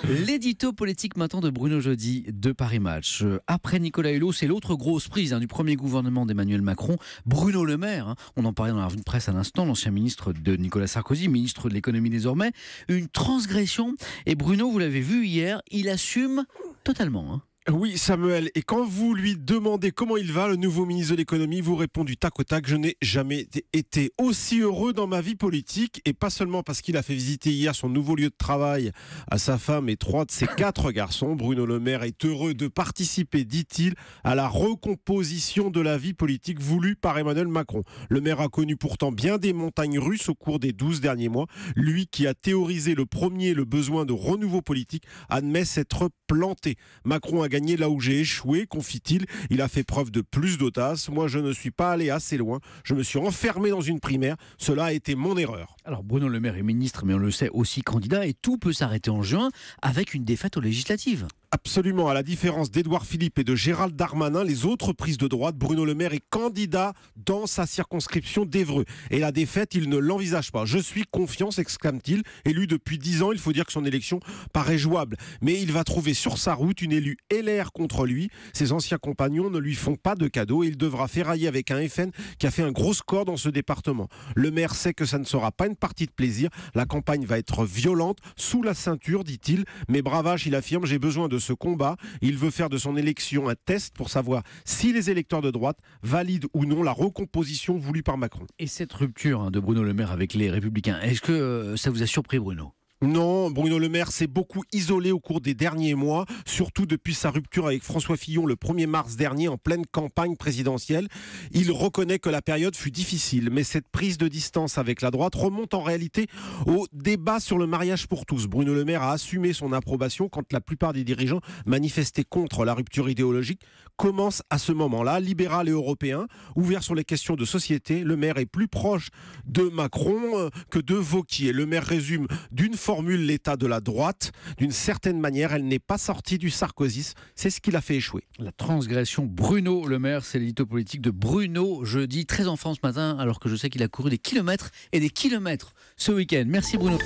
L'édito politique maintenant de Bruno Jeudi de Paris Match. Après Nicolas Hulot, c'est l'autre grosse prise du premier gouvernement d'Emmanuel Macron, Bruno Le Maire. On en parlait dans la revue de presse à l'instant, l'ancien ministre de Nicolas Sarkozy, ministre de l'économie désormais. Une transgression. Et Bruno, vous l'avez vu hier, il assume totalement. Oui, Samuel, et quand vous lui demandez comment il va, le nouveau ministre de l'économie vous répond du tac au tac: je n'ai jamais été aussi heureux dans ma vie politique, et pas seulement parce qu'il a fait visiter hier son nouveau lieu de travail à sa femme et 3 de ses 4 garçons. Bruno Le Maire est heureux de participer, dit-il, à la recomposition de la vie politique voulue par Emmanuel Macron. Le maire a connu pourtant bien des montagnes russes au cours des 12 derniers mois. Lui qui a théorisé le besoin de renouveau politique admet s'être planté. Macron a gagné là où j'ai échoué, confie-t-il. Il a fait preuve de plus d'audace. Moi, je ne suis pas allé assez loin. Je me suis enfermé dans une primaire. Cela a été mon erreur. Alors Bruno Le Maire est ministre, mais on le sait aussi candidat, et tout peut s'arrêter en juin avec une défaite aux législatives. Absolument, à la différence d'Édouard Philippe et de Gérald Darmanin, les autres prises de droite, Bruno Le Maire est candidat dans sa circonscription d'Évreux. Et la défaite, il ne l'envisage pas. Je suis confiant, s'exclame-t-il. Élu depuis 10 ans, il faut dire que son élection paraît jouable. Mais il va trouver sur sa route une élue LR contre lui. Ses anciens compagnons ne lui font pas de cadeau et il devra ferrailler avec un FN qui a fait un gros score dans ce département. Le maire sait que ça ne sera pas une partie de plaisir. La campagne va être violente, sous la ceinture, dit-il. Mais bravache, il affirme: j'ai besoin de ce combat. Il veut faire de son élection un test pour savoir si les électeurs de droite valident ou non la recomposition voulue par Macron. Et cette rupture de Bruno Le Maire avec les Républicains, est-ce que ça vous a surpris, Bruno ? Non, Bruno Le Maire s'est beaucoup isolé au cours des derniers mois, surtout depuis sa rupture avec François Fillon le 1er mars dernier en pleine campagne présidentielle. Il reconnaît que la période fut difficile, mais cette prise de distance avec la droite remonte en réalité au débat sur le mariage pour tous. Bruno Le Maire a assumé son approbation quand la plupart des dirigeants manifestés contre la rupture idéologique commencent à ce moment-là. Libéral et européen, ouvert sur les questions de société, Le Maire est plus proche de Macron que de Wauquiez. Le Maire résume d'une formule l'état de la droite. D'une certaine manière, elle n'est pas sortie du sarkozysme. C'est ce qui l'a fait échouer. La transgression Bruno Le Maire, c'est l'édito politique de Bruno Jeudi, très en forme ce matin, alors que je sais qu'il a couru des kilomètres et des kilomètres ce week-end. Merci Bruno.